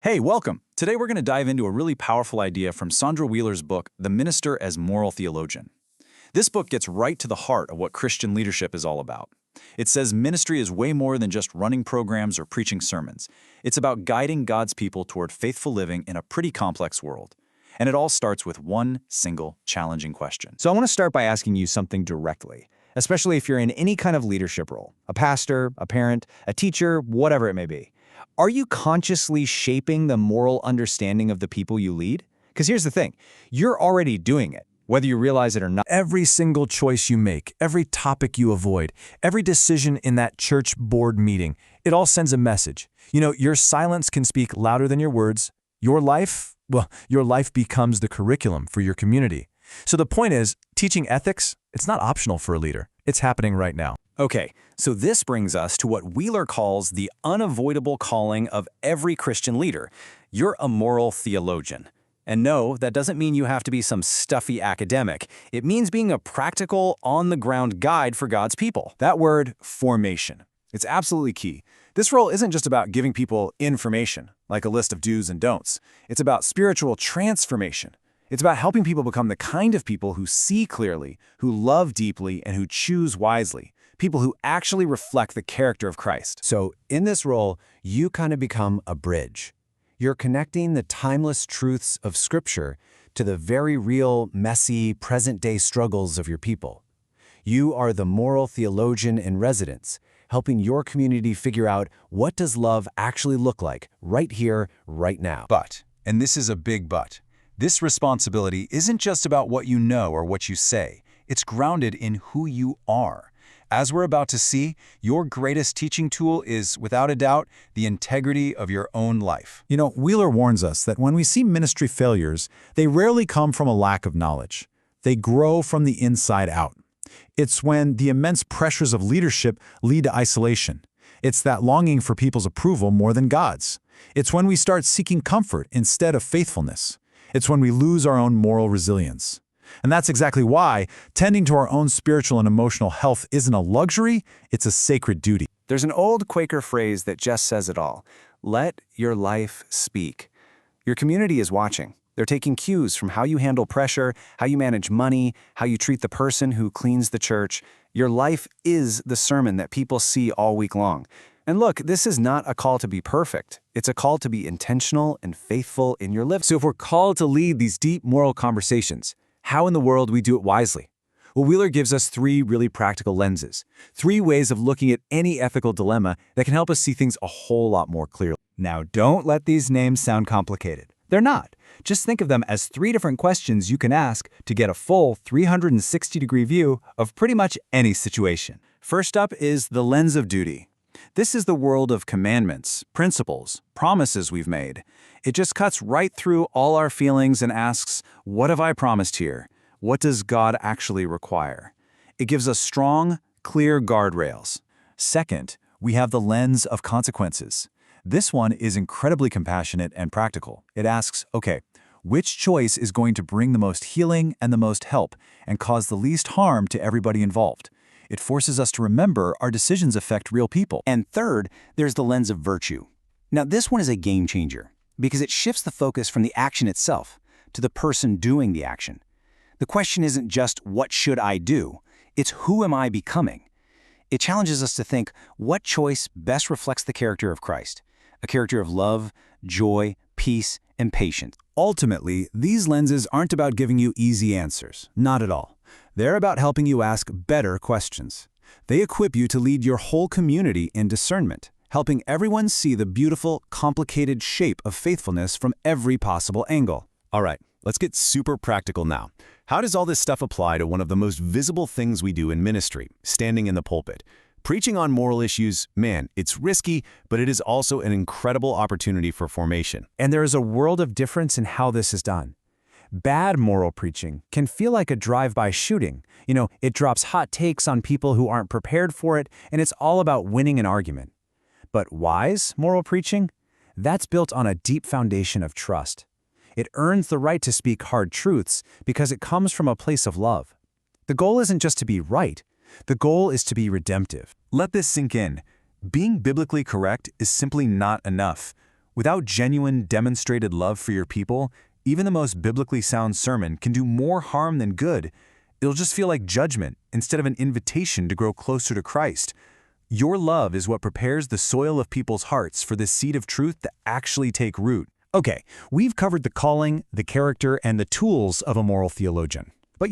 Hey, welcome. Today we're going to dive into a really powerful idea from Sondra Wheeler's book, The Minister as Moral Theologian. This book gets right to the heart of what Christian leadership is all about. It says ministry is way more than just running programs or preaching sermons. It's about guiding God's people toward faithful living in a pretty complex world. And it all starts with one single challenging question. So I want to start by asking you something directly, especially if you're in any kind of leadership role, a pastor, a parent, a teacher, whatever it may be. Are you consciously shaping the moral understanding of the people you lead? Because here's the thing, you're already doing it, whether you realize it or not. Every single choice you make, every topic you avoid, every decision in that church board meeting, it all sends a message. You know, your silence can speak louder than your words. Your life becomes the curriculum for your community. So the point is, teaching ethics, it's not optional for a leader. It's happening right now. Okay, so this brings us to what Wheeler calls the unavoidable calling of every Christian leader. You're a moral theologian. And no, that doesn't mean you have to be some stuffy academic. It means being a practical, on-the-ground guide for God's people. That word, formation, it's absolutely key. This role isn't just about giving people information, like a list of do's and don'ts. It's about spiritual transformation. It's about helping people become the kind of people who see clearly, who love deeply, and who choose wisely. People who actually reflect the character of Christ. So in this role, you kind of become a bridge. You're connecting the timeless truths of Scripture to the very real, messy, present-day struggles of your people. You are the moral theologian in residence, helping your community figure out what does love actually look like right here, right now. But, and this is a big but, this responsibility isn't just about what you know or what you say. It's grounded in who you are. As we're about to see, your greatest teaching tool is, without a doubt, the integrity of your own life. You know, Wheeler warns us that when we see ministry failures, they rarely come from a lack of knowledge. They grow from the inside out. It's when the immense pressures of leadership lead to isolation. It's that longing for people's approval more than God's. It's when we start seeking comfort instead of faithfulness. It's when we lose our own moral resilience. And that's exactly why tending to our own spiritual and emotional health isn't a luxury, it's a sacred duty. There's an old Quaker phrase that just says it all. Let your life speak. Your community is watching. They're taking cues from how you handle pressure, how you manage money, how you treat the person who cleans the church. Your life is the sermon that people see all week long. And look, this is not a call to be perfect. It's a call to be intentional and faithful in your living. So if we're called to lead these deep moral conversations, how in the world we do it wisely? Well, Wheeler gives us three really practical lenses, three ways of looking at any ethical dilemma that can help us see things a whole lot more clearly. Now, don't let these names sound complicated. They're not. Just think of them as three different questions you can ask to get a full 360-degree view of pretty much any situation. First up is the lens of duty. This is the world of commandments, principles, promises we've made. It just cuts right through all our feelings and asks, what have I promised here? What does God actually require? It gives us strong, clear guardrails. Second, we have the lens of consequences. This one is incredibly compassionate and practical. It asks, okay, which choice is going to bring the most healing and the most help and cause the least harm to everybody involved? It forces us to remember our decisions affect real people. And third, there's the lens of virtue. Now, this one is a game changer because it shifts the focus from the action itself to the person doing the action. The question isn't just, what should I do? It's, who am I becoming? It challenges us to think, what choice best reflects the character of Christ? A character of love, joy, peace, and patience. Ultimately, these lenses aren't about giving you easy answers. Not at all. They're about helping you ask better questions. They equip you to lead your whole community in discernment, helping everyone see the beautiful, complicated shape of faithfulness from every possible angle. All right, let's get super practical now. How does all this stuff apply to one of the most visible things we do in ministry, standing in the pulpit? Preaching on moral issues, man, it's risky, but it is also an incredible opportunity for formation. And there is a world of difference in how this is done. Bad moral preaching can feel like a drive-by shooting. You know, it drops hot takes on people who aren't prepared for it, and it's all about winning an argument. But wise moral preaching? That's built on a deep foundation of trust. It earns the right to speak hard truths because it comes from a place of love. The goal isn't just to be right. The goal is to be redemptive. Let this sink in. Being biblically correct is simply not enough. Without genuine, demonstrated love for your people, even the most biblically sound sermon can do more harm than good. It'll just feel like judgment instead of an invitation to grow closer to Christ. Your love is what prepares the soil of people's hearts for the seed of truth to actually take root. Okay, we've covered the calling, the character, and the tools of a moral theologian. But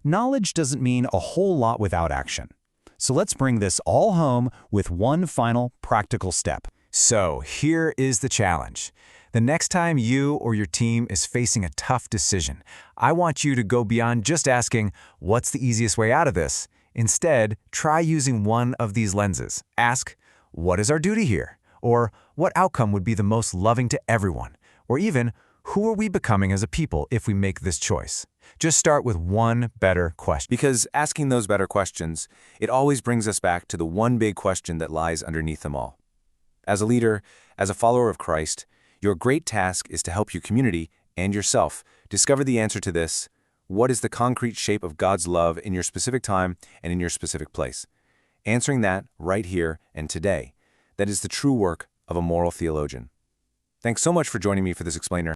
knowledge doesn't mean a whole lot without action. So let's bring this all home with one final practical step. So here is the challenge. The next time you or your team is facing a tough decision, I want you to go beyond just asking, what's the easiest way out of this? Instead, try using one of these lenses. Ask, what is our duty here? Or what outcome would be the most loving to everyone? Or even, who are we becoming as a people if we make this choice? Just start with one better question. Because asking those better questions, it always brings us back to the one big question that lies underneath them all. As a leader, as a follower of Christ, your great task is to help your community and yourself discover the answer to this: what is the concrete shape of God's love in your specific time and in your specific place? Answering that right here and today, that is the true work of a moral theologian. Thanks so much for joining me for this explainer.